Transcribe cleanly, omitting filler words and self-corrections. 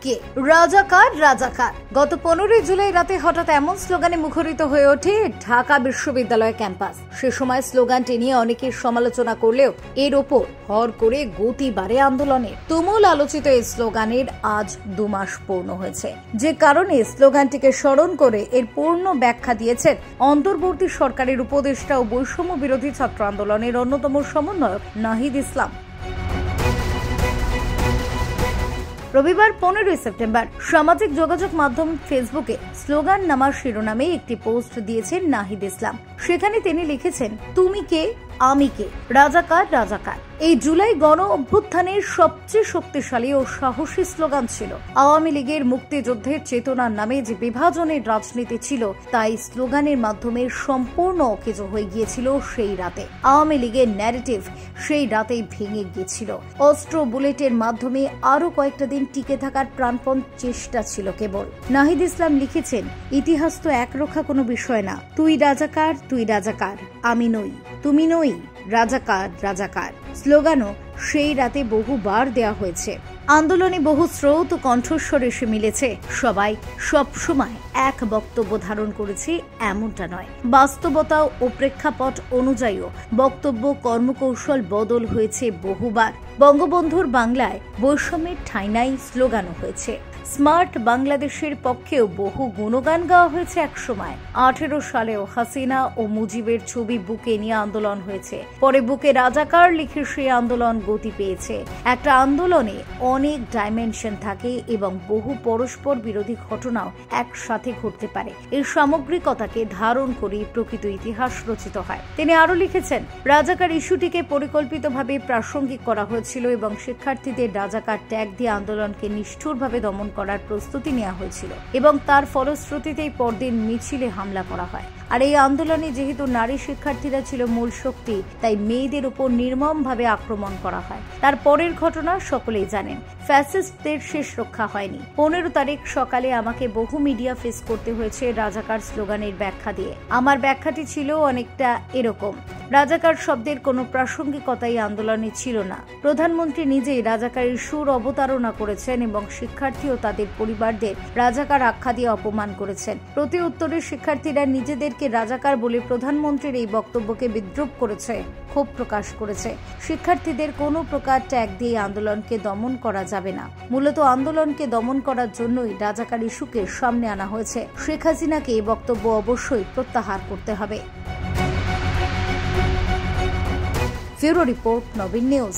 কে? রাজাকার রাজাকার। গত 15 জুলাই রাতে হঠাৎ এমন স্লোগানে মুখরিত হয়ে ওঠে ঢাকা বিশ্ববিদ্যালয় ক্যাম্পাস। সে সময় স্লোগানটি নিয়ে অনেকের সমালোচনা করলেও এর ওপর ভর করে গতি বাড়ে আন্দোলনের। তুমুল আলোচিত এই স্লোগানের আজ 2 মাস পূর্ণ হয়েছে, যে কারণে স্লোগানটিকে স্মরণ করে এর পূর্ণ ব্যাখ্যা দিয়েছেন অন্তর্বর্তী সরকারের উপদেষ্টা ও বৈষম্য বিরোধী ছাত্র আন্দোলনের অন্যতম সমন্বয়ক নাহিদ ইসলাম। রবিবার 15 সেপ্টেম্বর সামাজিক যোগাযোগ মাধ্যম ফেসবুকে স্লোগান নামার শিরোনামে একটি পোস্ট দিয়েছেন নাহিদ ইসলাম। সেখানে তিনি লিখেছেন, তুমি কে আমি কে, রাজাকার রাজাকার। এই জুলাই গণ অভ্যুত্থানের সবচেয়ে শক্তিশালী ও সাহসী স্লোগান ছিল। আওয়ামী লীগের মুক্তিযুদ্ধের চেতনার নামে যে বিভাজনের রাজনীতি ছিল, তাই স্লোগানের মাধ্যমে সম্পূর্ণ অকেজো হয়ে গিয়েছিল সেই রাতে। আওয়ামী লীগের ন্যারেটিভ সেই রাতেই ভেঙে গিয়েছিল। অস্ত্র বুলেটের মাধ্যমে আরো কয়েকটা দিন টিকে থাকার প্রাণপণ চেষ্টা ছিল কেবল। নাহিদ ইসলাম লিখেছেন, ইতিহাস তো একরোখা কোনো বিষয় না। তুই রাজাকার, তুই রাজাকার, আমি নই, তুমি নই, রাজাকার রাজাকার স্লোগানও সেই রাতে বহুবার দেয়া হয়েছে। আন্দোলনে বহু স্রোত ও কণ্ঠস্বর এসে মিলেছে। সবাই সব সময় এক বক্তব্য ধারণ করেছে এমনটা নয়। বাস্তবতা ও প্রেক্ষাপট অনুযায়ীও বক্তব্য কর্মকৌশল বদল হয়েছে বহুবার। বঙ্গবন্ধুর বাংলায় বৈষম্যের ঠাঁই নাই স্লোগানও হয়েছে। স্মার্ট বাংলাদেশের পক্ষেও বহু গুণগান গাওয়া হয়েছে একসময়। 18 সালেও হাসিনা ও মুজিবের ছবি বুকে নিয়ে আন্দোলন হয়েছে। পরে বুকে রাজাকার লিখে সেই আন্দোলন গতি পেয়েছে। একটা আন্দোলনে অনেক ডাইমেনশন থাকে এবং বহু পরস্পর বিরোধী ঘটনাও একসাথে ঘটতে পারে। এই সামগ্রিকতাকে ধারণ করে প্রকৃত ইতিহাস রচিত হয়। তিনি আরো লিখেছেন, রাজাকার ইস্যুটিকে পরিকল্পিতভাবে প্রাসঙ্গিক করা হয়েছিল এবং শিক্ষার্থীদের রাজাকার ট্যাগ দিয়ে আন্দোলনকে নিষ্ঠুরভাবে দমন করার প্রস্তুতি নেওয়া হয়েছিল এবং তার ফলশ্রুতিতেই পরদিন মিছিলে হামলা করা হয়। আর এই আন্দোলনে যেহেতু নারী শিক্ষার্থীরা ছিল মূল শক্তি, তাই মেয়েদের উপর নির্মমভাবে আক্রমণ করা হয়। তার পরের ঘটনা সকলেই জানেন। ফ্যাসিস্টদের শেষ রক্ষা হয়নি। 15 তারিখ সকালে আমাকে বহু মিডিয়া ফেস করতে হয়েছে রাজাকার স্লোগানের ব্যাখ্যা দিয়ে। আমার ব্যাখ্যাটি ছিল অনেকটা এরকম, রাজাকার শব্দের কোনো প্রাসঙ্গিকতাই আন্দোলনে ছিল না। প্রধানমন্ত্রী নিজেই রাজাকারের সুর অবতারণা করেছেন এবং শিক্ষার্থী ও তাদের পরিবারদের রাজাকার আখ্যা দিয়ে অপমান করেছেন। প্রতি উত্তরে শিক্ষার্থীরা নিজেদেরকে রাজাকার বলে প্রধানমন্ত্রীর এই বক্তব্যকে বিদ্রূপ করেছে, ক্ষোভ প্রকাশ করেছে। শিক্ষার্থীদের কোনো প্রকার ট্যাগ দিয়ে আন্দোলনকে দমন করা যাবে না। মূলত আন্দোলনকে দমন করার জন্যই রাজাকার ইস্যুকে সামনে আনা হয়েছে। শেখ হাসিনাকে এই বক্তব্য অবশ্যই প্রত্যাহার করতে হবে। ব্যুরো রিপোর্ট, নবীন নিউজ।